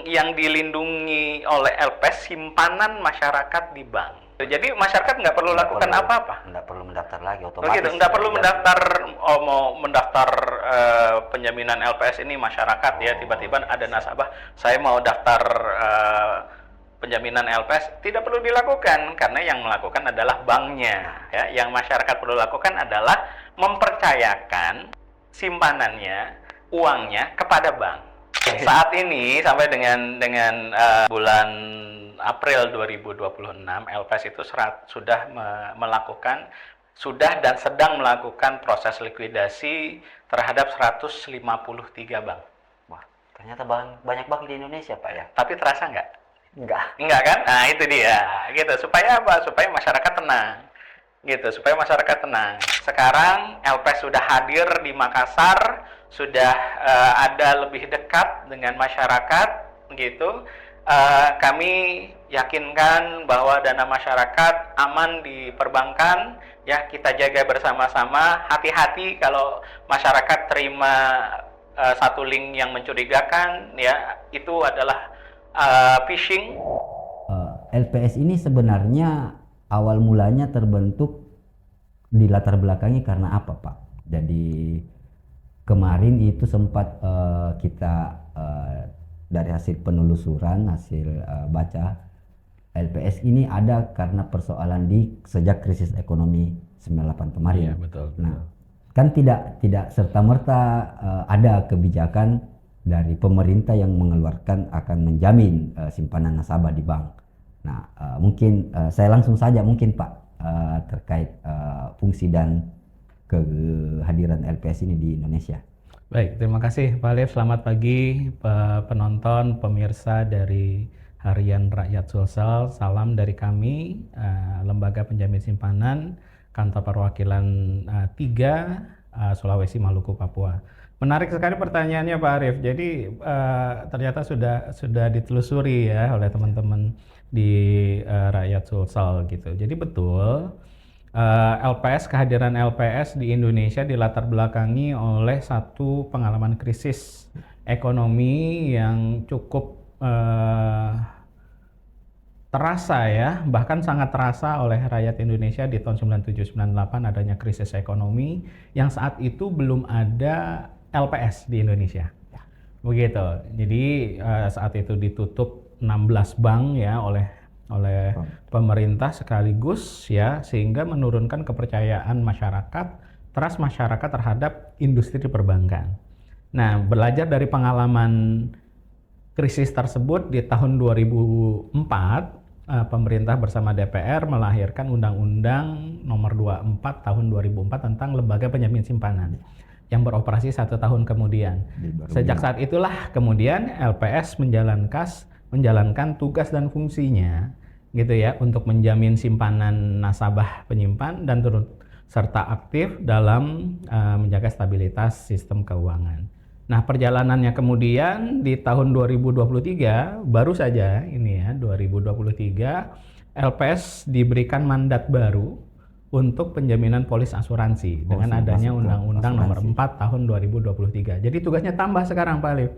yang dilindungi oleh LPS simpanan masyarakat di bank. Jadi masyarakat nggak perlu lakukan apa-apa. Nggak perlu mendaftar lagi, otomatis. Begitu, nggak perlu mendaftar, mau mendaftar penjaminan LPS ini masyarakat ya, tiba-tiba ada nasabah, saya mau daftar penjaminan LPS, tidak perlu dilakukan karena yang melakukan adalah banknya. Ya, yang masyarakat perlu lakukan adalah mempercayakan simpanannya, uangnya kepada bank. Saat ini sampai dengan bulan April 2026, LPS itu sudah dan sedang melakukan proses likuidasi terhadap 153 bank. Wah, ternyata banyak bank di Indonesia, Pak ya. Tapi terasa nggak? Enggak Kan? Nah itu dia, gitu. Supaya apa? Supaya masyarakat tenang. Gitu, supaya masyarakat tenang. Sekarang LPS sudah hadir di Makassar, sudah ada lebih dekat dengan masyarakat, gitu. Kami yakinkan bahwa dana masyarakat aman di perbankan, ya kita jaga bersama-sama. Hati-hati kalau masyarakat terima satu link yang mencurigakan, ya itu adalah phishing. LPS ini sebenarnya awal mulanya terbentuk di latar belakangnya karena apa, Pak? Jadi kemarin itu sempat kita dari hasil penelusuran, hasil baca, LPS ini ada karena persoalan sejak krisis ekonomi 98 kemarin. Iya, betul. Nah, kan tidak serta-merta ada kebijakan dari pemerintah yang mengeluarkan akan menjamin simpanan nasabah di bank. Nah, mungkin saya langsung saja mungkin Pak terkait fungsi dan kehadiran LPS ini di Indonesia. Baik, terima kasih Pak Alif. Selamat pagi penonton, pemirsa dari Harian Rakyat Sulsel. Salam dari kami, Lembaga Penjamin Simpanan, Kantor Perwakilan 3, Sulawesi, Maluku, Papua. Menarik sekali pertanyaannya Pak Arif. Jadi ternyata sudah ditelusuri ya oleh teman-teman di Rakyat Sulsel gitu. Jadi betul. Kehadiran LPS di Indonesia dilatar belakangi oleh satu pengalaman krisis ekonomi yang cukup terasa ya, bahkan sangat terasa oleh rakyat Indonesia di tahun 97-98 adanya krisis ekonomi yang saat itu belum ada LPS di Indonesia. Begitu. Jadi saat itu ditutup 16 bank ya oleh pemerintah sekaligus ya, sehingga menurunkan kepercayaan masyarakat, trust masyarakat terhadap industri perbankan. Nah, belajar dari pengalaman krisis tersebut di tahun 2004, pemerintah bersama DPR melahirkan Undang-Undang Nomor 24 Tahun 2004 tentang Lembaga Penjamin Simpanan yang beroperasi 1 tahun kemudian. Sejak saat itulah kemudian LPS menjalankan tugas dan fungsinya gitu ya untuk menjamin simpanan nasabah penyimpan dan turut serta aktif dalam menjaga stabilitas sistem keuangan. Nah, perjalanannya kemudian di tahun 2023 baru saja ini ya 2023 LPS diberikan mandat baru untuk penjaminan polis asuransi dengan adanya Undang-Undang Nomor 4 Tahun 2023. Jadi tugasnya tambah sekarang Pak Alif.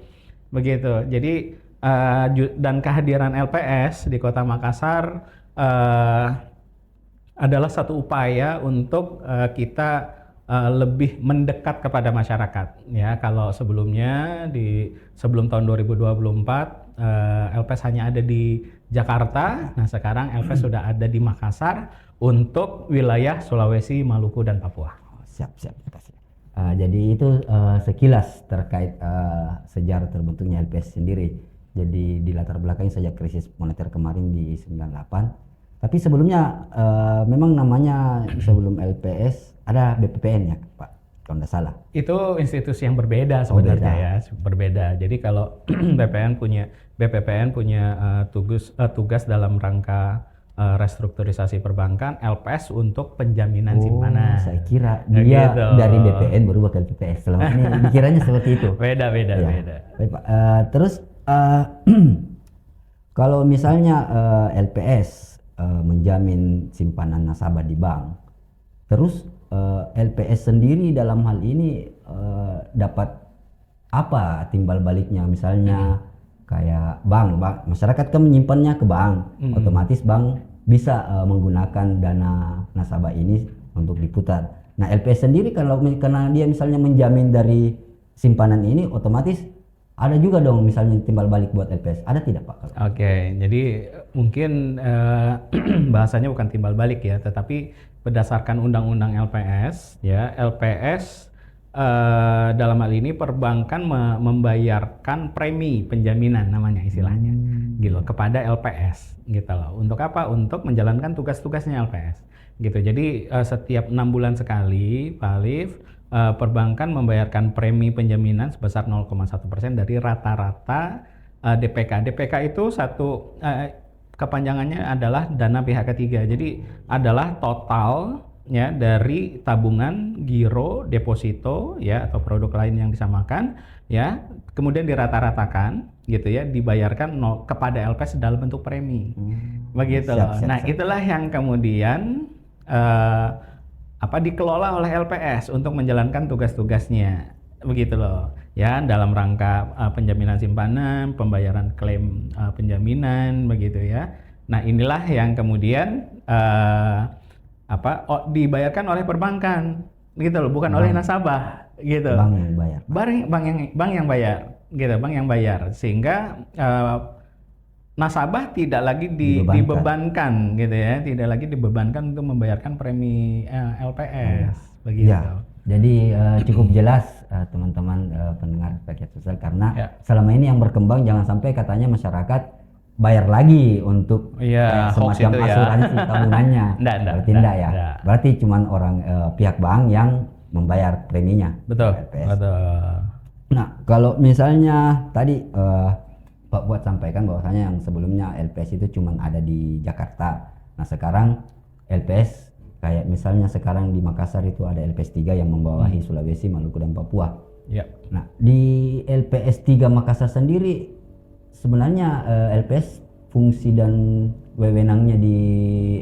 Begitu. Jadi dan kehadiran LPS di Kota Makassar adalah satu upaya untuk kita lebih mendekat kepada masyarakat ya. Kalau sebelumnya sebelum tahun 2024 LPS hanya ada di Jakarta, nah sekarang LPS sudah ada di Makassar untuk wilayah Sulawesi, Maluku dan Papua. Siap. Jadi itu sekilas terkait sejarah terbentuknya LPS sendiri. Jadi di latar belakangnya sejak krisis moneter kemarin di 98. Tapi sebelumnya memang namanya sebelum LPS ada BPPN ya Pak, kalau tidak salah. Itu institusi yang berbeda sebenarnya ya, berbeda. Jadi kalau BPPN punya tugas dalam rangka restrukturisasi perbankan, LPS untuk penjaminan simpanan. Saya kira dia gitu. Dari BPN berubah ke LPS. Selama ini dikiranya seperti itu. Beda. Baik, Pak. Terus kalau misalnya LPS menjamin simpanan nasabah di bank, terus LPS sendiri dalam hal ini dapat apa timbal baliknya? Misalnya kayak bank, masyarakat kan menyimpannya ke bank, otomatis bank bisa menggunakan dana nasabah ini untuk diputar. Nah LPS sendiri kalau karena dia misalnya menjamin dari simpanan ini, otomatis ada juga dong misalnya timbal balik buat LPS, ada tidak Pak? Oke, jadi mungkin bahasanya bukan timbal balik ya, tetapi berdasarkan undang-undang LPS ya, LPS dalam hal ini perbankan membayarkan premi penjaminan namanya istilahnya gitu kepada LPS gitu loh. Untuk apa? Untuk menjalankan tugas-tugasnya LPS gitu. Jadi setiap 6 bulan sekali Pak Alif, perbankan membayarkan premi penjaminan sebesar 0,1% dari rata-rata DPK. DPK itu satu kepanjangannya adalah dana pihak ketiga. Jadi adalah total ya dari tabungan, giro, deposito ya atau produk lain yang disamakan ya, kemudian dirata-ratakan gitu ya, dibayarkan kepada LPS dalam bentuk premi. Begitu loh. Nah, itulah yang kemudian dikelola oleh LPS untuk menjalankan tugas-tugasnya. Begitu loh. Ya, dalam rangka penjaminan simpanan, pembayaran klaim penjaminan begitu ya. Nah, inilah yang kemudian dibayarkan oleh perbankan gitu loh, bukan oleh nasabah gitu. Bank yang bayar. Bank yang bayar gitu, bank yang bayar, sehingga nasabah tidak lagi dibebankan gitu ya, tidak lagi dibebankan untuk membayarkan premi LPS begitu. Ya, jadi cukup jelas teman-teman pendengar paket sosial, karena selama ini yang berkembang jangan sampai katanya masyarakat bayar lagi untuk semacam asuransi tabungannya. Berarti enggak ya. Berarti cuman orang pihak bank yang membayar preminya. Betul. LPS. Nah, kalau misalnya tadi Pak Buat sampaikan bahwasanya yang sebelumnya LPS itu cuman ada di Jakarta. Nah, sekarang LPS kayak misalnya sekarang di Makassar itu ada LPS 3 yang membawahi Sulawesi, Maluku dan Papua. Ya. Nah, di LPS 3 Makassar sendiri sebenarnya LPS fungsi dan wewenangnya di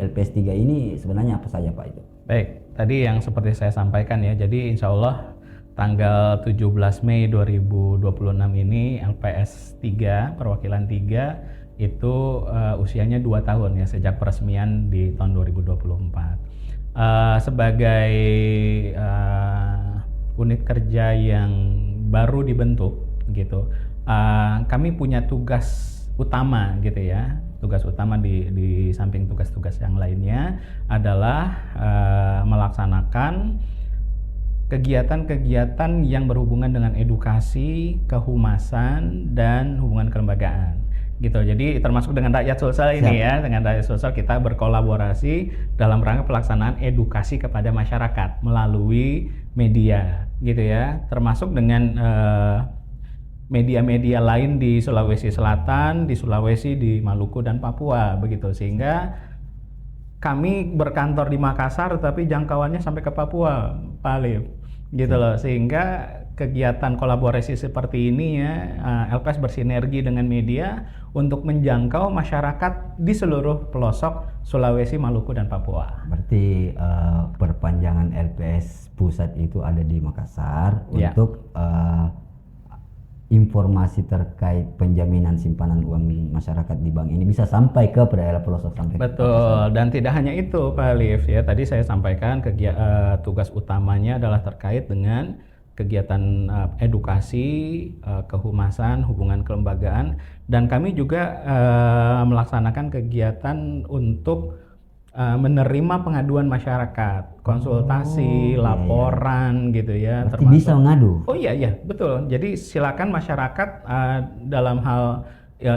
LPS 3 ini sebenarnya apa saja Pak itu? Baik, tadi yang seperti saya sampaikan ya, jadi insya Allah tanggal 17 Mei 2026 ini LPS 3, perwakilan 3 itu usianya 2 tahun ya sejak peresmian di tahun 2024. Sebagai unit kerja yang baru dibentuk gitu, kami punya tugas utama gitu ya. Tugas utama di samping tugas-tugas yang lainnya adalah melaksanakan kegiatan-kegiatan yang berhubungan dengan edukasi, kehumasan, dan hubungan kelembagaan gitu. Jadi termasuk dengan rakyat sosial ini ya, dengan rakyat sosial kita berkolaborasi dalam rangka pelaksanaan edukasi kepada masyarakat melalui media gitu ya, termasuk dengan media-media lain di Sulawesi Selatan, di Sulawesi, di Maluku dan Papua begitu, sehingga kami berkantor di Makassar tapi jangkauannya sampai ke Papua, Pak Alif gitu loh, sehingga kegiatan kolaborasi seperti ini ya, LPS bersinergi dengan media untuk menjangkau masyarakat di seluruh pelosok Sulawesi, Maluku dan Papua. Berarti perpanjangan LPS pusat itu ada di Makassar untuk informasi terkait penjaminan simpanan uang masyarakat di bank ini bisa sampai ke daerah pelosok sampai. Betul, dan tidak hanya itu Pak Alif ya, tadi saya sampaikan tugas utamanya adalah terkait dengan kegiatan edukasi, kehumasan, hubungan kelembagaan, dan kami juga melaksanakan kegiatan untuk menerima pengaduan masyarakat, konsultasi, laporan gitu ya. Berarti bisa mengadu? Oh iya, betul. Jadi silakan masyarakat dalam hal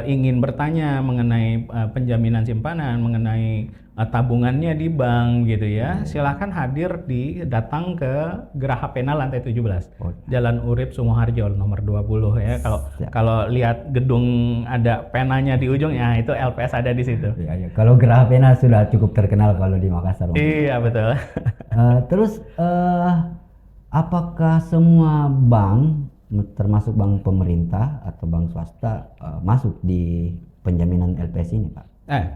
ingin bertanya mengenai penjaminan simpanan, mengenai tabungannya di bank gitu ya, silakan datang ke Geraha Pena lantai 17, Jalan Urip Sumoharjo nomor 20 ya. Kalau lihat gedung ada penanya di ujung ya, itu LPS ada di situ. Iya. Kalau Geraha Pena sudah cukup terkenal kalau di Makassar. Iya betul. Terus apakah semua bank termasuk bank pemerintah atau bank swasta masuk di penjaminan LPS ini, Pak?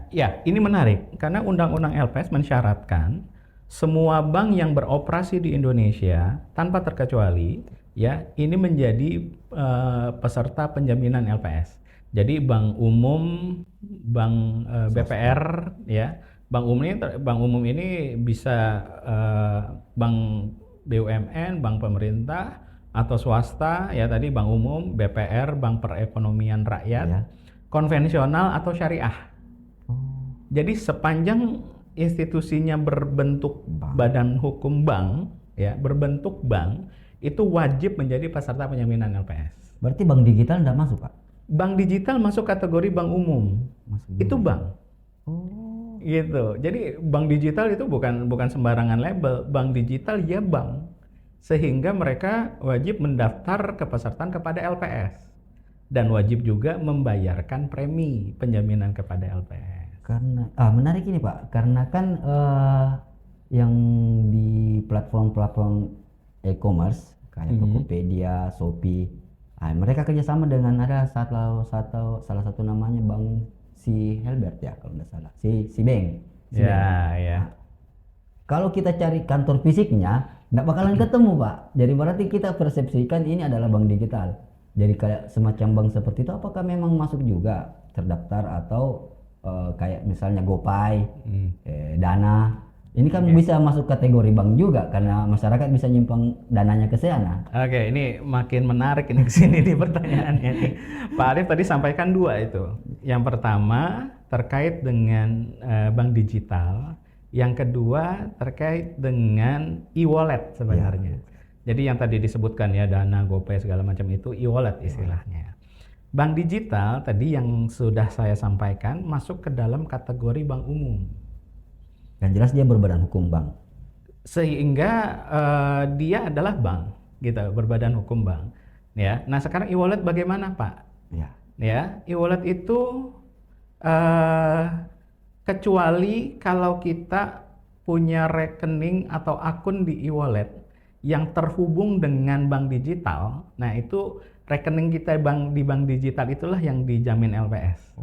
Ya, ini menarik karena Undang-Undang LPS mensyaratkan semua bank yang beroperasi di Indonesia tanpa terkecuali ya ini menjadi peserta penjaminan LPS. Jadi bank umum, bank BPR ya, bank umum ini bisa bank BUMN, bank pemerintah atau swasta ya tadi bank umum, BPR, bank perekonomian rakyat, Ya. konvensional atau syariah. Jadi sepanjang institusinya berbentuk Bank. badan hukum bank ya, berbentuk bank itu wajib menjadi peserta penjaminan LPS. Berarti bank digital enggak masuk, Pak? Bank digital masuk kategori bank umum. Masuk Itu juga. bank. Oh. Gitu. Jadi bank digital itu bukan sembarangan label. Bank digital ya bank. Sehingga mereka wajib mendaftar kepesertaan kepada LPS dan wajib juga membayarkan premi penjaminan kepada LPS. Karena menarik ini, Pak. Karena kan yang di platform-platform e-commerce kayak Tokopedia, Shopee, mereka kerjasama dengan ada salah satu namanya Bank si Helbert ya kalau nggak salah, si Bank. Ya, ya. Kalau kita cari kantor fisiknya, nggak bakalan ketemu, Pak. Jadi berarti kita persepsikan ini adalah bank digital. Jadi kayak semacam bank seperti itu, apakah memang masuk juga terdaftar atau kayak misalnya GoPay, Dana? Ini kan bisa masuk kategori bank juga karena masyarakat bisa nyimpang dananya ke sana. Oke, ini makin menarik ini kesini di pertanyaannya nih. Pak Arif tadi sampaikan dua itu. Yang pertama terkait dengan bank digital, yang kedua terkait dengan e-wallet sebenarnya. Jadi yang tadi disebutkan ya Dana, GoPay segala macam itu e-wallet istilahnya. Bank digital tadi yang sudah saya sampaikan masuk ke dalam kategori bank umum. Dan jelas dia berbadan hukum bank. Sehingga dia adalah bank, gitu, berbadan hukum bank. Ya, nah sekarang e-wallet bagaimana, Pak? Ya, e-wallet itu kecuali kalau kita punya rekening atau akun di e-wallet yang terhubung dengan bank digital, nah itu rekening kita di bank digital itulah yang dijamin LPS.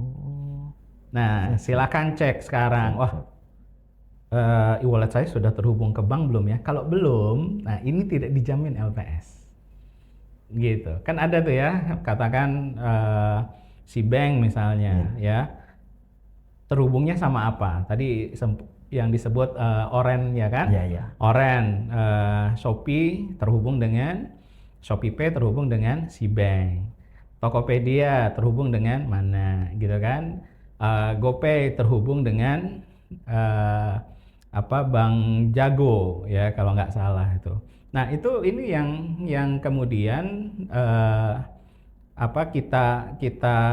Nah, silakan cek sekarang. Wah, e-wallet saya sudah terhubung ke bank belum ya? Kalau belum, nah ini tidak dijamin LPS. Gitu. Kan ada tuh ya, katakan si bank misalnya ya. Terhubungnya sama apa? Tadi yang disebut Oren ya kan? Iya. Oren, Shopee terhubung dengan ShopeePay terhubung dengan si bank. Tokopedia terhubung dengan mana gitu kan? GoPay terhubung dengan Bank Jago ya kalau nggak salah itu. Nah itu ini yang kemudian kita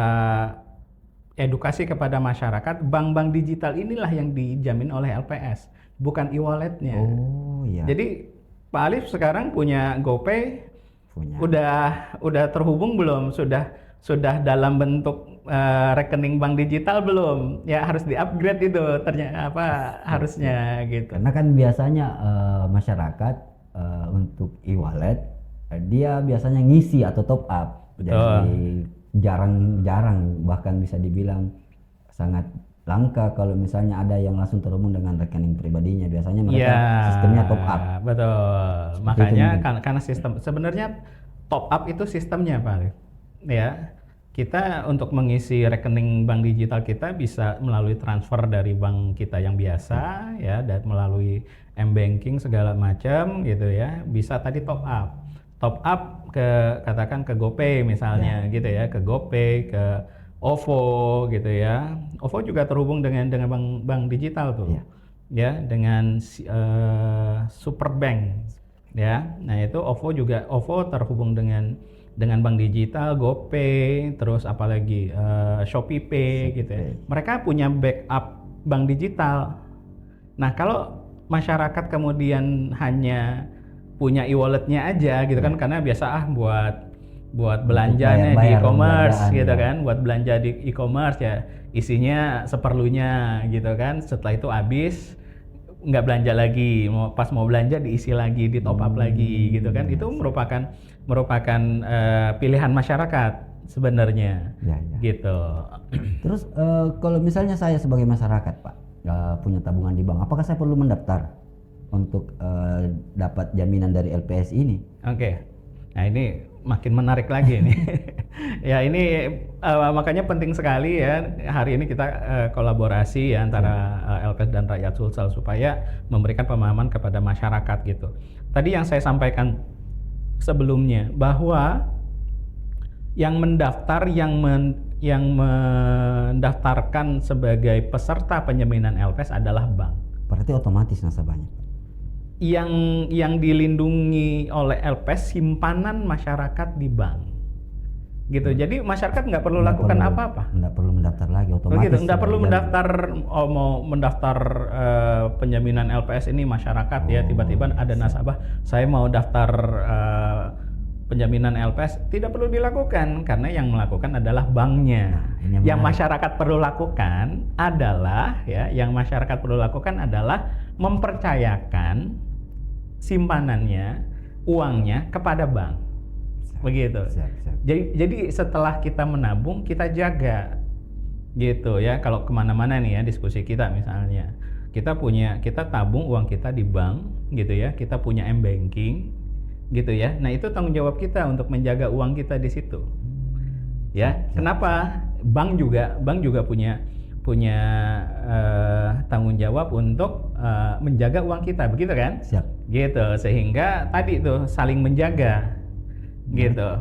edukasi kepada masyarakat, bank-bank digital inilah yang dijamin oleh LPS, bukan e-walletnya. Oh iya. Jadi Pak Alif sekarang punya GoPay, Punya. udah terhubung belum? Sudah dalam bentuk rekening bank digital belum? Ya harus di-upgrade itu ternyata harusnya gitu. Karena kan biasanya masyarakat untuk e-wallet dia biasanya ngisi atau top up. Betul. Jadi jarang-jarang bahkan bisa dibilang sangat langka kalau misalnya ada yang langsung terhubung dengan rekening pribadinya. Biasanya mereka sistemnya top up. Betul. Seperti Makanya itu karena sistem sebenarnya top up itu sistemnya Pak Alif. Ya. Kita untuk mengisi rekening bank digital kita bisa melalui transfer dari bank kita yang biasa ya dan melalui m-banking segala macam gitu ya. Bisa tadi top up. Top up katakan ke GoPay misalnya gitu ya, ke GoPay, ke OVO gitu ya. OVO juga terhubung dengan bank digital tuh. Ya, dengan Superbank ya. Nah, itu OVO terhubung dengan bank digital, GoPay, terus apalagi ShopeePay gitu ya. Mereka punya backup bank digital. Nah, kalau masyarakat kemudian hanya punya e-walletnya aja gitu kan, karena biasa buat belanjanya di e-commerce gitu kan, buat belanja di e-commerce ya isinya seperlunya gitu kan, setelah itu habis nggak belanja lagi, pas mau belanja diisi lagi, di top up lagi gitu kan. Itu merupakan pilihan masyarakat sebenarnya gitu. Terus kalau misalnya saya sebagai masyarakat Pak punya tabungan di bank, apakah saya perlu mendaftar untuk dapat jaminan dari LPS ini? Oke. Nah ini makin menarik lagi ini. Ya ini makanya penting sekali ya hari ini kita kolaborasi ya antara LPS dan Rakyat Sulsel supaya memberikan pemahaman kepada masyarakat gitu. Tadi yang saya sampaikan sebelumnya bahwa yang mendaftar yang mendaftarkan sebagai peserta penjaminan LPS adalah bank. Berarti otomatis nasabahnya. Yang dilindungi oleh LPS simpanan masyarakat di bank, gitu. Jadi masyarakat nggak perlu lakukan apa-apa. Nggak perlu mendaftar lagi, otomatis. Begitu, nggak perlu mendaftar. Mau mendaftar penjaminan LPS ini masyarakat ya tiba-tiba ada nasabah, saya mau daftar penjaminan LPS, tidak perlu dilakukan karena yang melakukan adalah banknya. Yang masyarakat perlu lakukan adalah mempercayakan simpanannya, uangnya kepada bank. Begitu. Siap. Jadi setelah kita menabung, kita jaga gitu ya. Kalau kemana-mana nih ya diskusi kita misalnya, kita tabung uang kita di bank gitu ya. Kita punya m-banking gitu ya. Nah itu tanggung jawab kita untuk menjaga uang kita di situ. Ya. Kenapa? Bank juga punya tanggung jawab untuk menjaga uang kita, begitu kan? Siap. Gitu, sehingga tadi tuh saling menjaga, gitu.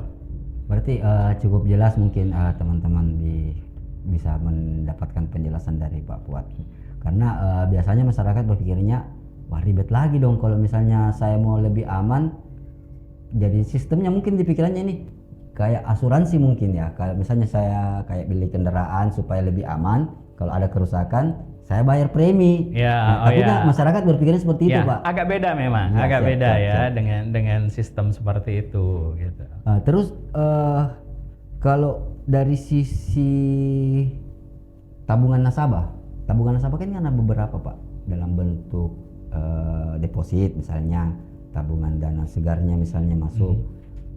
Berarti cukup jelas mungkin teman-teman bisa mendapatkan penjelasan dari Pak Fuad. Karena biasanya masyarakat berpikirnya, wah ribet lagi dong kalau misalnya saya mau lebih aman. Jadi sistemnya mungkin di pikirannya ini kayak asuransi mungkin ya. Kalau misalnya saya kayak beli kendaraan supaya lebih aman, kalau ada kerusakan saya bayar premi. Ya, tapi kan masyarakat berpikirnya seperti itu, Pak. Agak beda memang, siap. dengan sistem seperti itu. Gitu. Terus kalau dari sisi tabungan nasabah kan ada beberapa, Pak, dalam bentuk deposit misalnya, tabungan dana segarnya misalnya masuk.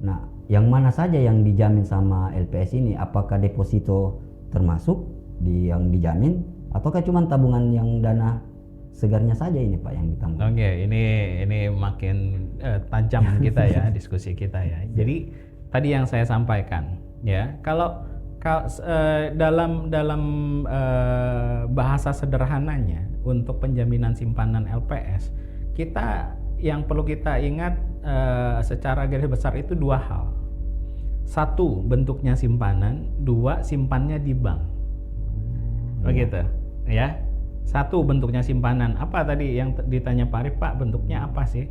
Nah, yang mana saja yang dijamin sama LPS ini? Apakah deposito termasuk yang dijamin? Ataukah cuma tabungan yang dana segarnya saja ini, Pak, yang ditanggung? Oke, ini makin tajam kita ya diskusi kita ya. Jadi tadi yang saya sampaikan ya, kalau dalam bahasa sederhananya untuk penjaminan simpanan LPS, kita yang perlu kita ingat secara garis besar itu dua hal. Satu, bentuknya simpanan. Dua, simpannya di bank. Begitu. Ya, satu bentuknya simpanan. Apa tadi yang ditanya Pak Arif, Pak, bentuknya apa sih?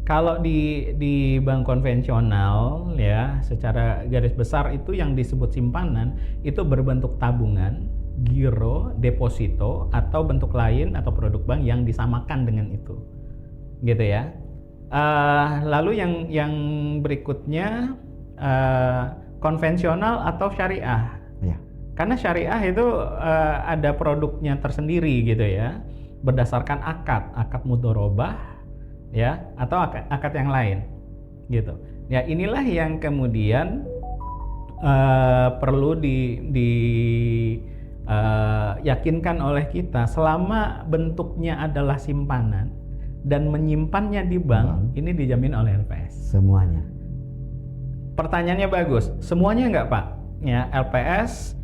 Kalau di bank konvensional ya, secara garis besar itu yang disebut simpanan itu berbentuk tabungan, giro, deposito, atau bentuk lain atau produk bank yang disamakan dengan itu, gitu ya. Lalu yang berikutnya konvensional atau syariah. Karena syariah itu ada produknya tersendiri gitu ya, berdasarkan akad mudorobah ya, atau akad yang lain gitu. Ya inilah yang kemudian perlu yakinkan oleh kita, selama bentuknya adalah simpanan dan menyimpannya di bank, ini dijamin oleh LPS. Semuanya. Pertanyaannya bagus, semuanya enggak, Pak? Ya, LPS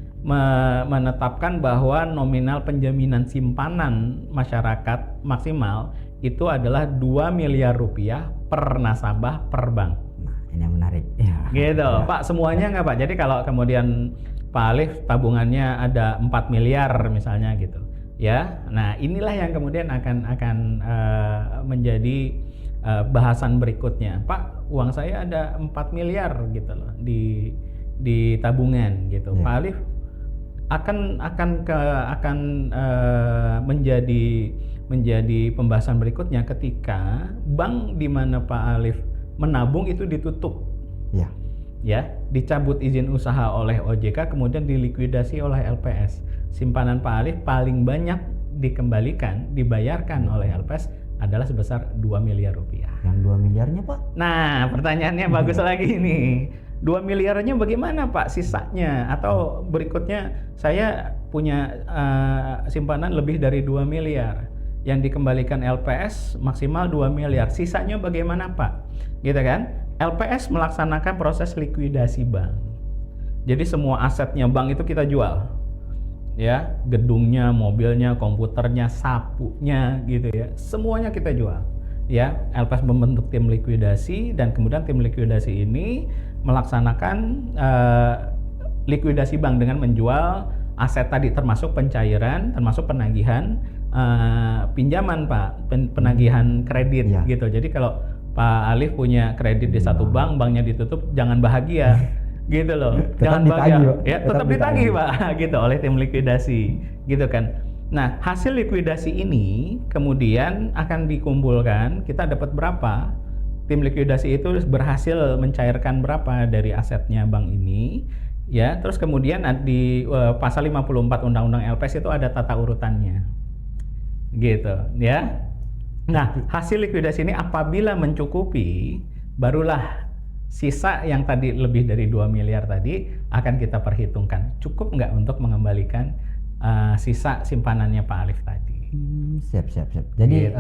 menetapkan bahwa nominal penjaminan simpanan masyarakat maksimal itu adalah 2 miliar rupiah per nasabah per bank. Nah, ini yang menarik. Ya. Gitu, ya. Pak, semuanya enggak, Pak? Jadi kalau kemudian Pak Alif tabungannya ada 4 miliar misalnya gitu. Ya. Nah, inilah yang kemudian akan menjadi bahasan berikutnya. Pak, uang saya ada 4 miliar gitu loh di tabungan gitu. Ya. Pak Alif akan menjadi pembahasan berikutnya ketika bank di mana Pak Alif menabung itu ditutup. Ya. Ya, dicabut izin usaha oleh OJK kemudian dilikuidasi oleh LPS. Simpanan Pak Alif paling banyak dibayarkan oleh LPS adalah sebesar 2 miliar rupiah. Yang 2 miliarnya, Pak? Nah, pertanyaannya bagus lagi nih. 2 miliarnya bagaimana, Pak, sisanya? Atau berikutnya saya punya simpanan lebih dari 2 miliar yang dikembalikan LPS maksimal 2 miliar. Sisanya bagaimana, Pak? Gitu kan? LPS melaksanakan proses likuidasi bank. Jadi semua asetnya bank itu kita jual. Ya, gedungnya, mobilnya, komputernya, sapunya gitu ya. Semuanya kita jual. Ya, LPS membentuk tim likuidasi dan kemudian tim likuidasi ini melaksanakan likuidasi bank dengan menjual aset tadi termasuk pencairan, termasuk penagihan pinjaman Pak, penagihan kredit Ya. gitu. Jadi kalau Pak Alif punya kredit di satu bank, banknya ditutup, jangan bahagia gitu loh. Tetap Jangan ditagih, bahagia. Pak. Ya, Tetap tetap ditagih ditagih. Pak gitu oleh tim likuidasi gitu kan. Nah, hasil likuidasi ini kemudian akan dikumpulkan, kita dapat berapa? Tim likuidasi itu berhasil mencairkan berapa dari asetnya bank ini, ya. Terus kemudian di pasal 54 Undang-Undang LPS itu ada tata urutannya. Gitu, ya. Nah, hasil likuidasi ini apabila mencukupi, barulah sisa yang tadi lebih dari 2 miliar tadi akan kita perhitungkan. Cukup nggak untuk mengembalikan sisa simpanannya Pak Alif tadi. Siap. Jadi Gitu.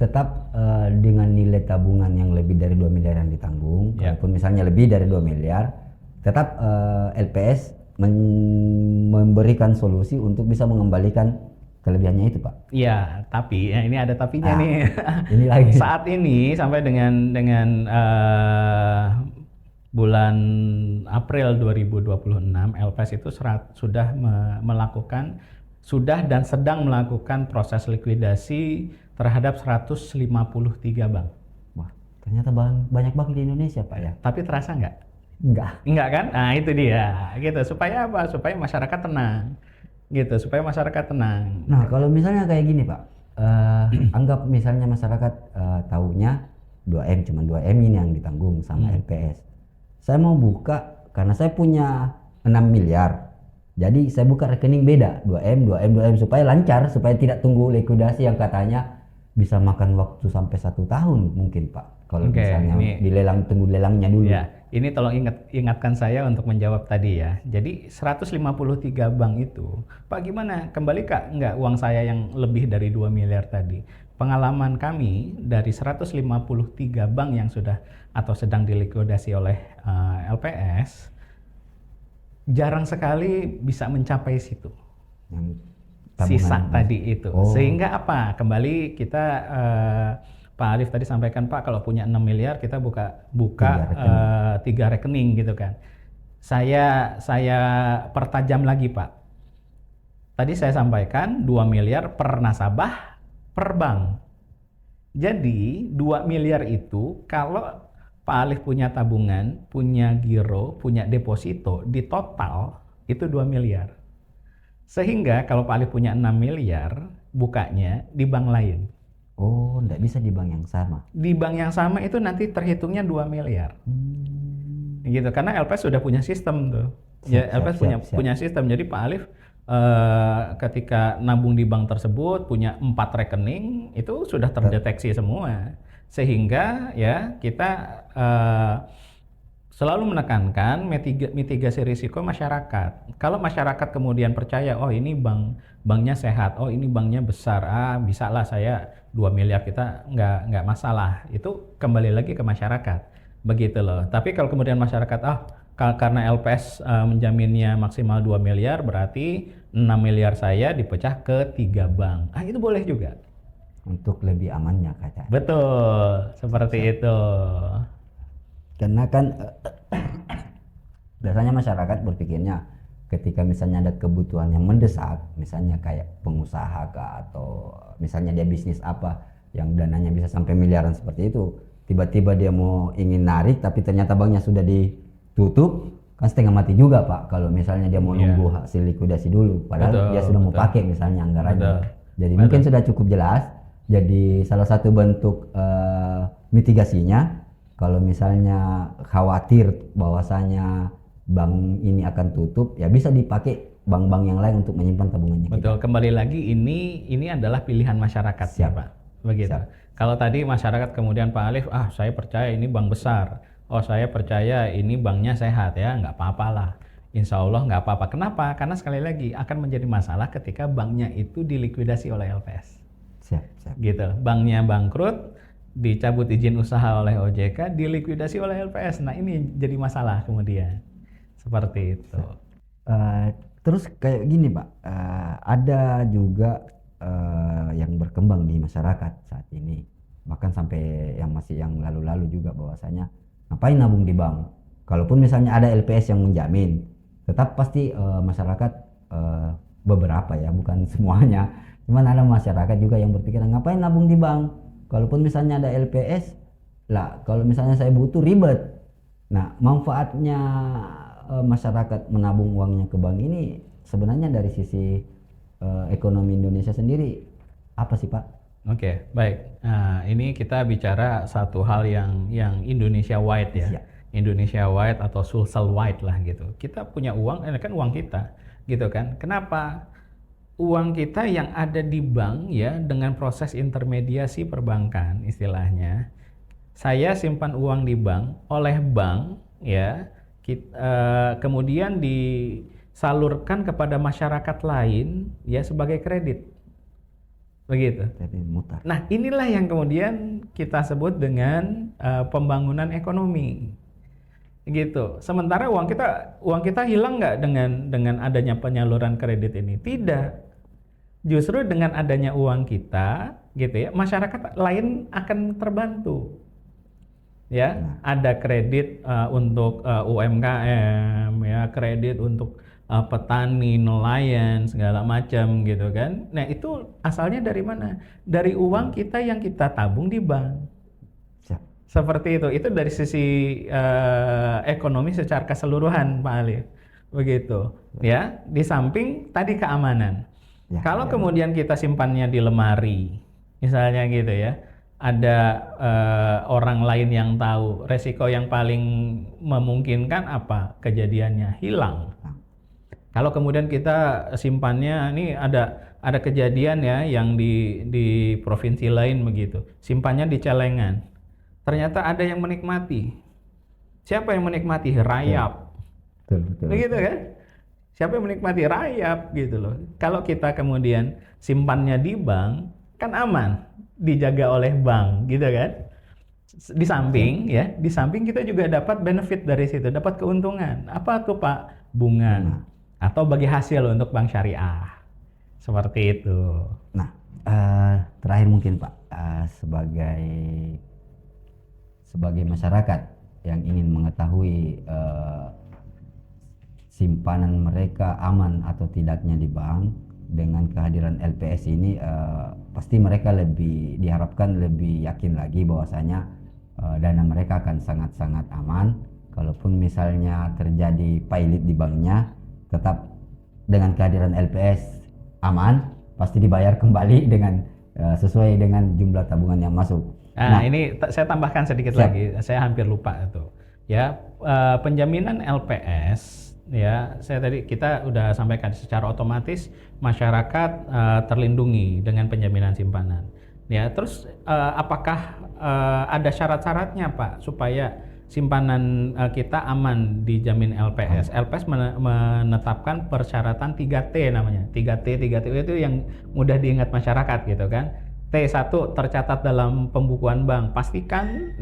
tetap dengan nilai tabungan yang lebih dari 2 miliar yang ditanggung, Ya. kalaupun misalnya lebih dari 2 miliar, tetap LPS memberikan solusi untuk bisa mengembalikan kelebihannya itu, Pak. Iya, tapi ya ini ada tapinya nih. Ini lagi. Saat ini sampai dengan bulan April 2026, LPS itu sudah melakukan dan sedang melakukan proses likuidasi terhadap 153 bank. Wah, ternyata banyak bank di Indonesia, Pak ya. Tapi terasa nggak? Enggak. Enggak kan? Nah itu dia. Gitu. Supaya apa? Supaya masyarakat tenang. Gitu. Supaya masyarakat tenang. Nah, kalau misalnya kayak gini, Pak. Anggap misalnya masyarakat taunya 2M, cuma 2M ini yang ditanggung sama LPS. Saya mau buka karena saya punya 6 miliar. Jadi saya buka rekening beda, 2M supaya lancar, supaya tidak tunggu likuidasi yang katanya bisa makan waktu sampai 1 tahun mungkin, Pak. Kalau Oke, misalnya ini- tunggu lelangnya dulu. Ya, ini tolong ingatkan saya untuk menjawab tadi ya. Jadi 153 bank itu, Pak gimana? Kembali Kak nggak uang saya yang lebih dari 2 miliar tadi? Pengalaman kami dari 153 bank yang sudah atau sedang dilikuidasi oleh LPS, jarang sekali bisa mencapai situ. Yang Sisa tabungan. tadi itu. Oh. Sehingga apa? Kembali kita Pak Alif tadi sampaikan Pak kalau punya 6 miliar kita buka Tiga 3 rekening gitu kan. Saya pertajam lagi Pak. Tadi saya sampaikan 2 miliar per nasabah per bank. Jadi 2 miliar itu kalau Pak Alif punya tabungan, punya giro, punya deposito, di total itu 2 miliar. Sehingga kalau Pak Alif punya 6 miliar, bukanya di bank lain. Oh, enggak bisa di bank yang sama. Di bank yang sama itu nanti terhitungnya 2 miliar. Gitu, karena LPS sudah punya sistem tuh. Ya, Siap, LPS siap. punya sistem. Jadi Pak Alif ketika nabung di bank tersebut punya 4 rekening itu sudah terdeteksi semua. Sehingga ya kita selalu menekankan mitigasi risiko masyarakat. Kalau masyarakat kemudian percaya, oh ini banknya sehat, oh ini banknya besar, bisa lah saya 2 miliar kita nggak masalah. Itu kembali lagi ke masyarakat, begitu loh. Tapi kalau kemudian masyarakat, karena LPS menjaminnya maksimal 2 miliar, berarti 6 miliar saya dipecah ke 3 bank. Itu boleh juga. Untuk lebih amannya kata. Betul, seperti itu. Karena kan biasanya masyarakat berpikirnya ketika misalnya ada kebutuhan yang mendesak, misalnya kayak pengusaha kah, atau misalnya dia bisnis apa yang dananya bisa sampai miliaran seperti itu, tiba-tiba dia mau ingin narik tapi ternyata banknya sudah ditutup, kan setengah mati juga Pak kalau misalnya dia mau Iya. nunggu hasil likuidasi dulu, padahal Betul, dia sudah mau betul. pakai misalnya anggarannya. Betul. Jadi Betul. mungkin sudah cukup jelas. Jadi salah satu bentuk mitigasinya, kalau misalnya khawatir bahwasanya bank ini akan tutup, ya bisa dipakai bank-bank yang lain untuk menyimpan tabungannya kita. Betul, kembali lagi ini adalah pilihan masyarakat ya Siap. Pak. Begitu. Siap. Kalau tadi masyarakat kemudian Pak Alif, saya percaya ini bank besar. Oh saya percaya ini banknya sehat ya, nggak apa-apalah. Insya Allah nggak apa-apa. Kenapa? Karena sekali lagi akan menjadi masalah ketika banknya itu dilikuidasi oleh LPS. Siap. Gitu. Banknya bangkrut, dicabut izin usaha oleh OJK, dilikuidasi oleh LPS. Nah, ini jadi masalah kemudian. Seperti itu. Terus kayak gini Pak, ada juga yang berkembang di masyarakat saat ini, bahkan sampai yang lalu-lalu juga, bahwasanya ngapain nabung di bank? Kalaupun misalnya ada LPS yang menjamin, tetap pasti masyarakat, beberapa ya, bukan semuanya, cuman ada masyarakat juga yang berpikir ngapain nabung di bank? Kalaupun misalnya ada LPS, lah kalau misalnya saya butuh ribet. Nah, manfaatnya masyarakat menabung uangnya ke bank ini sebenarnya dari sisi ekonomi Indonesia sendiri apa sih Pak? Oke, baik. Nah, ini kita bicara satu hal yang Indonesia wide ya. Siap. Indonesia wide atau Sulsel wide lah gitu. Kita punya uang, ini kan uang kita, gitu kan. Kenapa? Uang kita yang ada di bank ya, dengan proses intermediasi perbankan istilahnya. Saya simpan uang di bank, oleh bank ya, kemudian disalurkan kepada masyarakat lain ya sebagai kredit. Begitu. Jadi mutar. Nah, inilah yang kemudian kita sebut dengan pembangunan ekonomi. Gitu. Sementara uang kita hilang nggak dengan adanya penyaluran kredit ini? Tidak. Justru dengan adanya uang kita, gitu ya, masyarakat lain akan terbantu. Ya, ada kredit untuk UMKM, ya, kredit untuk petani, nelayan, segala macam, gitu kan. Nah, itu asalnya dari mana? Dari uang kita yang kita tabung di bank. Seperti itu dari sisi ekonomi secara keseluruhan, Pak Alif. Begitu, ya. Di samping tadi keamanan. Ya, kalau kemudian kita simpannya di lemari, misalnya gitu ya, ada orang lain yang tahu, resiko yang paling memungkinkan apa? Kejadiannya hilang. Kalau kemudian kita simpannya, ini ada kejadian ya yang di provinsi lain begitu, simpannya di celengan. Ternyata ada yang menikmati. Siapa yang menikmati? Rayap. Betul. Begitu kan? Siapa yang menikmati? Rayap gitu loh. Kalau kita kemudian simpannya di bank, kan aman, dijaga oleh bank, gitu kan? Di samping kita juga dapat benefit dari situ, dapat keuntungan. Apa tuh Pak? Bunga. Atau bagi hasil untuk bank syariah. Seperti itu. Nah, terakhir mungkin Pak, sebagai masyarakat yang ingin mengetahui simpanan mereka aman atau tidaknya di bank, dengan kehadiran LPS ini pasti mereka diharapkan lebih yakin lagi bahwasanya dana mereka akan sangat-sangat aman. Kalaupun misalnya terjadi pailit di banknya, tetap dengan kehadiran LPS aman, pasti dibayar kembali dengan sesuai dengan jumlah tabungan yang masuk. Nah, ini saya tambahkan sedikit lagi, saya hampir lupa itu. Ya, penjaminan LPS ya, kita udah sampaikan secara otomatis masyarakat terlindungi dengan penjaminan simpanan. Ya, terus apakah ada syarat-syaratnya Pak supaya simpanan kita aman dijamin LPS? LPS menetapkan persyaratan 3T namanya. 3T itu yang mudah diingat masyarakat gitu kan. T1, tercatat dalam pembukuan bank. Pastikan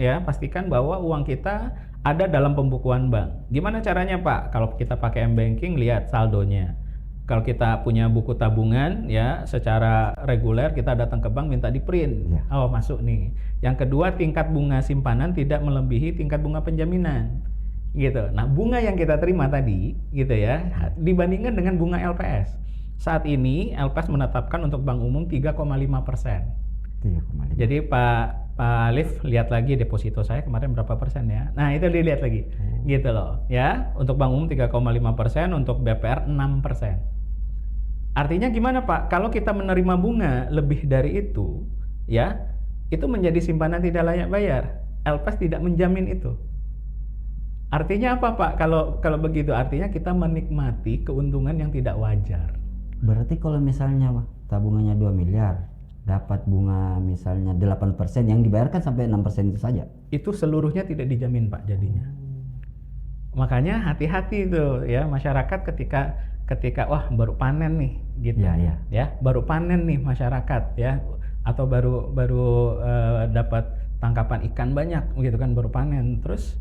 bahwa uang kita ada dalam pembukuan bank. Gimana caranya Pak? Kalau kita pakai M-Banking, lihat saldonya. Kalau kita punya buku tabungan ya, secara reguler kita datang ke bank minta di print. Ya. Oh, masuk nih. Yang kedua, tingkat bunga simpanan tidak melebihi tingkat bunga penjaminan. Gitu. Nah, bunga yang kita terima tadi gitu ya, dibandingkan dengan bunga LPS. Saat ini LPS menetapkan untuk bank umum 3,5%. Jadi Pak Alif lihat lagi deposito saya kemarin berapa persen ya. Nah, itu dilihat lagi. Gitu loh ya. Untuk bank umum 3,5%, untuk BPR 6%. Artinya gimana Pak? Kalau kita menerima bunga lebih dari itu ya, itu menjadi simpanan tidak layak bayar. LPS tidak menjamin itu. Artinya apa Pak? Kalau begitu artinya kita menikmati keuntungan yang tidak wajar. Berarti kalau misalnya tabungannya 2 miliar, dapat bunga misalnya 8%, yang dibayarkan sampai 6% itu saja. Itu seluruhnya tidak dijamin Pak jadinya. Makanya hati-hati tuh ya masyarakat ketika wah baru panen nih gitu. Ya, baru panen nih masyarakat ya, atau baru dapat tangkapan ikan banyak gitu kan, baru panen. Terus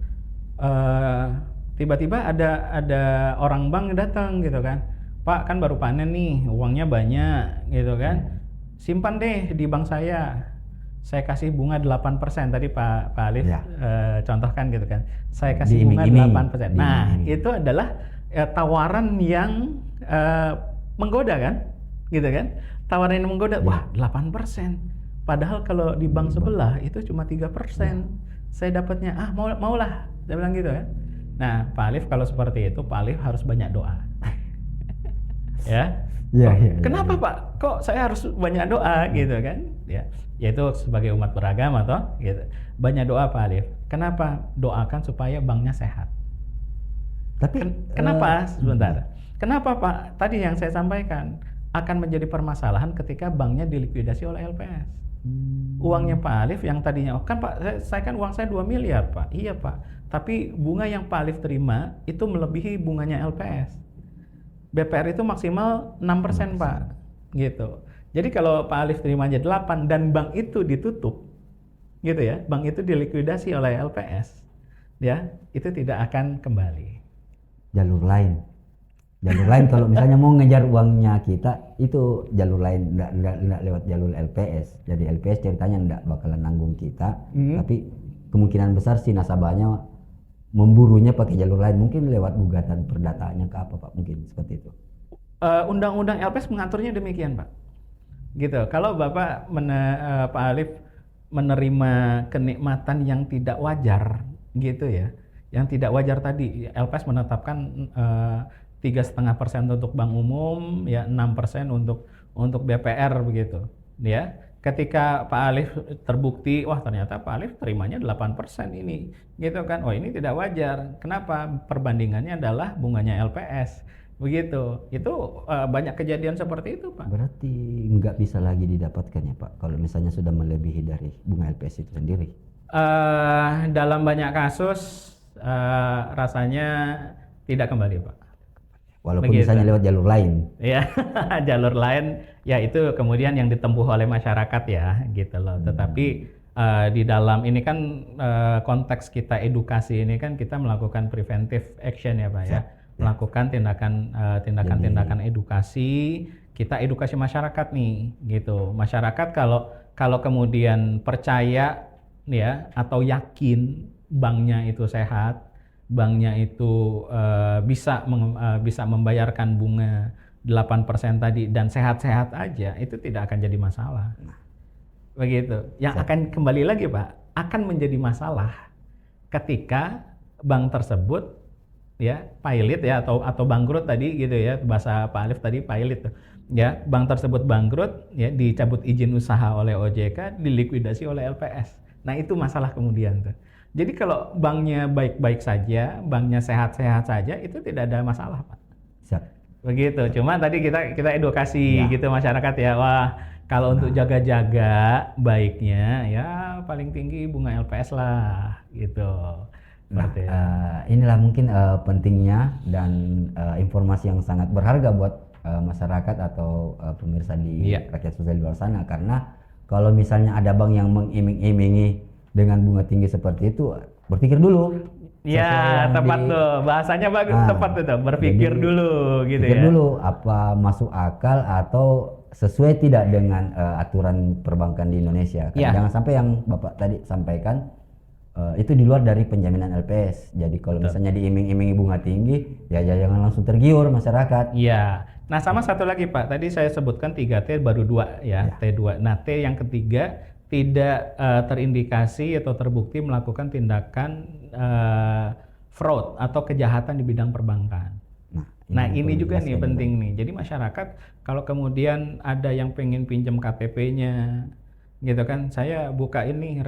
tiba-tiba ada orang bank datang gitu kan, Pak kan baru panen nih, uangnya banyak gitu kan, simpan deh di bank saya kasih bunga 8%. Tadi Pak Alif contohkan gitu kan, saya kasih bunga 8%. Nah itu adalah tawaran yang menggoda kan, gitu kan, tawaran yang menggoda. Wah 8%, padahal kalau di bank sebelah itu cuma 3%. Saya dapatnya maulah, saya bilang gitu kan. Nah Pak Alif kalau seperti itu, Pak Alif harus banyak doa. Ya. Kenapa Pak? Kok saya harus banyak doa gitu kan? Ya, yaitu sebagai umat beragama toh, gitu. Banyak doa Pak Alif. Kenapa? Doakan supaya banknya sehat. Tapi kenapa? Sebentar. Kenapa Pak? Tadi yang saya sampaikan akan menjadi permasalahan ketika banknya dilikuidasi oleh LPS. Uangnya Pak Alif yang tadinya, kan Pak, saya kan uang saya 2 miliar Pak. Iya Pak. Tapi bunga yang Pak Alif terima itu melebihi bunganya LPS. BPR itu maksimal 6% Pak, gitu. Jadi kalau Pak Alif terima aja 8 dan bank itu ditutup, gitu ya, bank itu dilikuidasi oleh LPS, ya, itu tidak akan kembali. Jalur lain kalau misalnya mau ngejar uangnya kita, itu jalur lain, enggak lewat jalur LPS. Jadi LPS ceritanya enggak bakalan nanggung kita, tapi kemungkinan besar si nasabahnya memburunya pakai jalur lain, mungkin lewat gugatan perdataannya ke apa Pak, mungkin seperti itu. Undang-undang LPS mengaturnya demikian Pak, gitu. Kalau Bapak Pak Alif menerima kenikmatan yang tidak wajar, gitu ya, yang tidak wajar tadi, LPS menetapkan 3,5% untuk bank umum, ya 6% untuk BPR begitu, ya. Ketika Pak Alif terbukti, wah ternyata Pak Alif terimanya 8% ini, gitu kan? Oh ini tidak wajar. Kenapa? Perbandingannya adalah bunganya LPS, begitu. Itu banyak kejadian seperti itu Pak. Berarti nggak bisa lagi didapatkan ya Pak, kalau misalnya sudah melebihi dari bunga LPS itu sendiri? Dalam banyak kasus rasanya tidak kembali Pak. Walaupun misalnya lewat jalur lain. Ya, jalur lain ya itu kemudian yang ditempuh oleh masyarakat ya, gitu loh. Tetapi di dalam ini kan konteks kita edukasi ini kan kita melakukan preventive action ya Pak ya. Melakukan tindakan edukasi, kita edukasi masyarakat nih, gitu. Masyarakat kalau kemudian percaya ya atau yakin banknya itu sehat, banknya itu bisa membayarkan bunga 8% tadi dan sehat-sehat aja, itu tidak akan jadi masalah. Begitu. Yang akan kembali lagi Pak, akan menjadi masalah ketika bank tersebut ya pailit ya atau bangkrut tadi gitu ya, bahasa Pak Alif tadi pailit tuh. Ya, bank tersebut bangkrut ya, dicabut izin usaha oleh OJK, dilikuidasi oleh LPS. Nah, itu masalah kemudian tuh. Jadi kalau banknya baik-baik saja, banknya sehat-sehat saja, itu tidak ada masalah Pak. Siap. Begitu. Cuma tadi kita edukasi gitu masyarakat ya. Wah, kalau untuk jaga-jaga baiknya ya paling tinggi bunga LPS lah gitu. Inilah mungkin pentingnya dan informasi yang sangat berharga buat masyarakat atau pemirsa di rakyat sosial di luar sana, karena kalau misalnya ada bank yang mengiming-imingi dengan bunga tinggi seperti itu, berpikir dulu. Ya, tepat tuh. Bahasanya bagus, tepat tuh. Berpikir dulu gitu ya. Pikir dulu apa masuk akal atau sesuai tidak dengan aturan perbankan di Indonesia. Jangan sampai yang Bapak tadi sampaikan itu di luar dari penjaminan LPS. Jadi kalau misalnya diiming-imingi bunga tinggi, ya jangan langsung tergiur masyarakat. Iya. Nah, sama satu lagi Pak. Tadi saya sebutkan 3T baru 2 ya, T2. Nah, T yang ketiga, tidak terindikasi atau terbukti melakukan tindakan fraud atau kejahatan di bidang perbankan. Nah ini juga nih penting nih. Jadi masyarakat kalau kemudian ada yang pengen pinjam KTP-nya, gitu kan, saya buka ini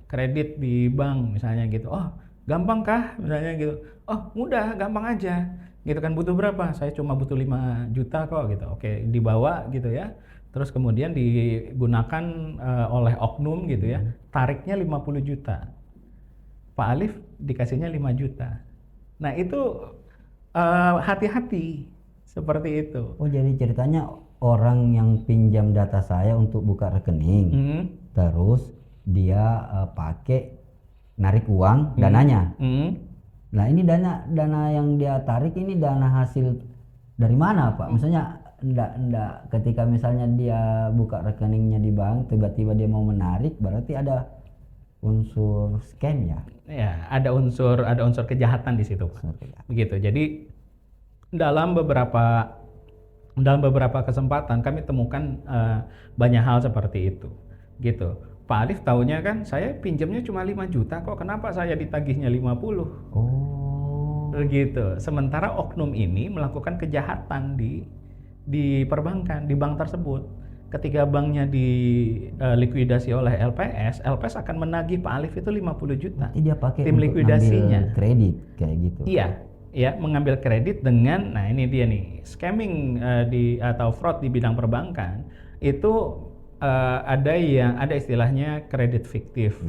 kredit di bank misalnya gitu. Oh gampang kah misalnya gitu. Oh mudah, gampang aja. Gitu kan, butuh berapa? Saya cuma butuh 5 juta kok gitu. Oke, dibawa gitu ya. Terus kemudian digunakan oleh oknum gitu ya, tariknya 50 juta. Pak Alif dikasihnya 5 juta. Nah itu hati-hati seperti itu. Oh jadi ceritanya orang yang pinjam data saya untuk buka rekening, terus dia pakai narik uang dananya. Nah ini dana yang dia tarik ini dana hasil dari mana Pak? Misalnya enggak ketika misalnya dia buka rekeningnya di bank tiba-tiba dia mau menarik, berarti ada unsur scam ya? Ya, ada unsur kejahatan di situ Pak. Begitu. Jadi dalam beberapa kesempatan kami temukan banyak hal seperti itu. Gitu. Pak Alif taunya kan saya pinjamnya cuma 5 juta kok, kenapa saya ditagihnya 50? Begitu. Sementara oknum ini melakukan kejahatan di perbankan, di bank tersebut. Ketika banknya dilikuidasi oleh LPS akan menagih Pak Alif itu 50 juta. Jadi dia pakai tim untuk likuidasinya. ngambil kredit kayak gitu. Iya, ya mengambil kredit dengan, nah ini dia nih, scamming atau fraud di bidang perbankan itu ada istilahnya kredit fiktif,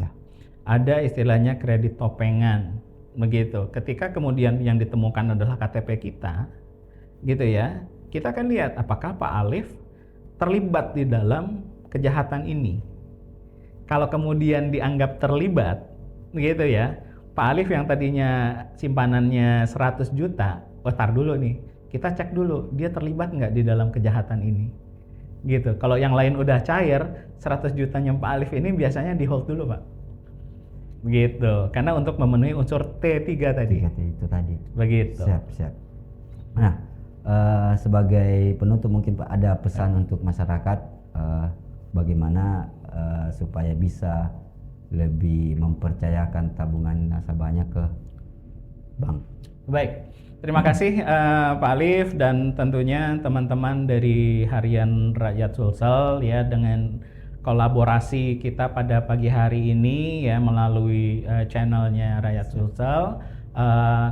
ada istilahnya kredit topengan, begitu. Ketika kemudian yang ditemukan adalah KTP kita, gitu ya, kita akan lihat apakah Pak Alif terlibat di dalam kejahatan ini. Kalau kemudian dianggap terlibat, begitu ya, Pak Alif yang tadinya simpanannya 100 juta, tar dulu nih, kita cek dulu dia terlibat nggak di dalam kejahatan ini. Gitu. Kalau yang lain udah cair, 100 jutanya Pak Alif ini biasanya di hold dulu Pak. Begitu. Karena untuk memenuhi unsur T3 tadi. Itu tadi. Begitu. Siap. Nah, sebagai penutup mungkin Pak ada pesan untuk masyarakat bagaimana supaya bisa lebih mempercayakan tabungan nasabahnya ke bank. Baik. Terima kasih Pak Alif dan tentunya teman-teman dari Harian Rakyat Sulsel ya, dengan kolaborasi kita pada pagi hari ini ya melalui channelnya Rakyat Sulsel.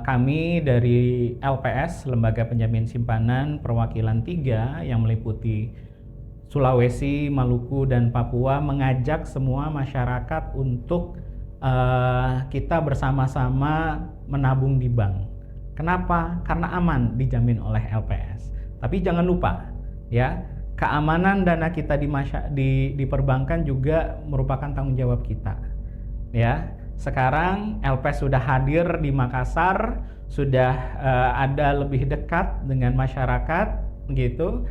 Kami dari LPS, Lembaga Penjamin Simpanan Perwakilan 3 yang meliputi Sulawesi, Maluku, dan Papua mengajak semua masyarakat untuk kita bersama-sama menabung di bank. Kenapa? Karena aman, dijamin oleh LPS. Tapi jangan lupa ya, keamanan dana kita di perbankan juga merupakan tanggung jawab kita. Ya, sekarang LPS sudah hadir di Makassar, sudah ada lebih dekat dengan masyarakat, begitu.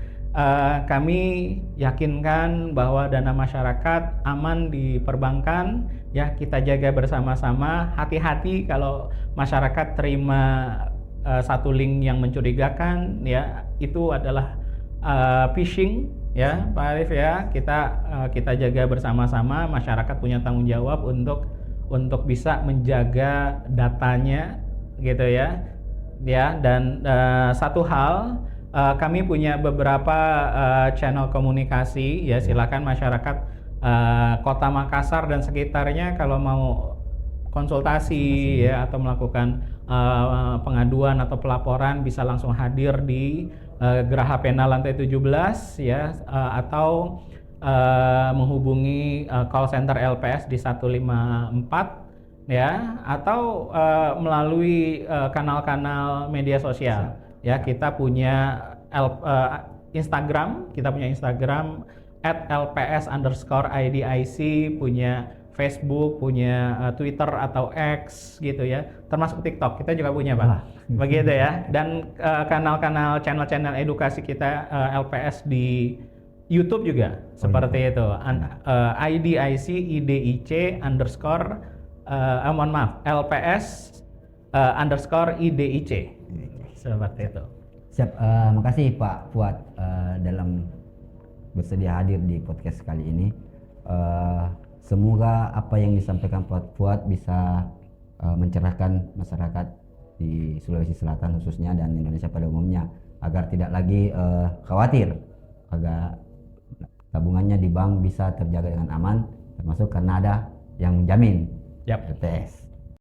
Kami yakinkan bahwa dana masyarakat aman di perbankan, ya kita jaga bersama-sama. Hati-hati kalau masyarakat terima satu link yang mencurigakan, ya itu adalah phishing, ya Pak Alif ya. Kita jaga bersama-sama. Masyarakat punya tanggung jawab untuk bisa menjaga datanya, gitu ya. Ya, dan satu hal, kami punya beberapa channel komunikasi ya, silakan masyarakat Kota Makassar dan sekitarnya kalau mau konsultasi ya atau melakukan pengaduan atau pelaporan bisa langsung hadir di Geraha Pena lantai 17 ya, atau menghubungi call center LPS di 154 ya, atau melalui kanal-kanal media sosial. Ya, kita punya Instagram, @lps_IDIC, punya Facebook, punya Twitter atau X gitu ya, termasuk TikTok kita juga punya Pak. Begitu ya. Dan kanal-kanal channel edukasi kita LPS di YouTube juga seperti itu. LPS_IDIC seperti itu. Siap, makasih Pak Fuad dalam bersedia hadir di podcast kali ini. Semoga apa yang disampaikan Pak Fuad bisa mencerahkan masyarakat di Sulawesi Selatan khususnya dan Indonesia pada umumnya, agar tidak lagi khawatir, agar tabungannya di bank bisa terjaga dengan aman, termasuk karena ada yang menjamin, LPS.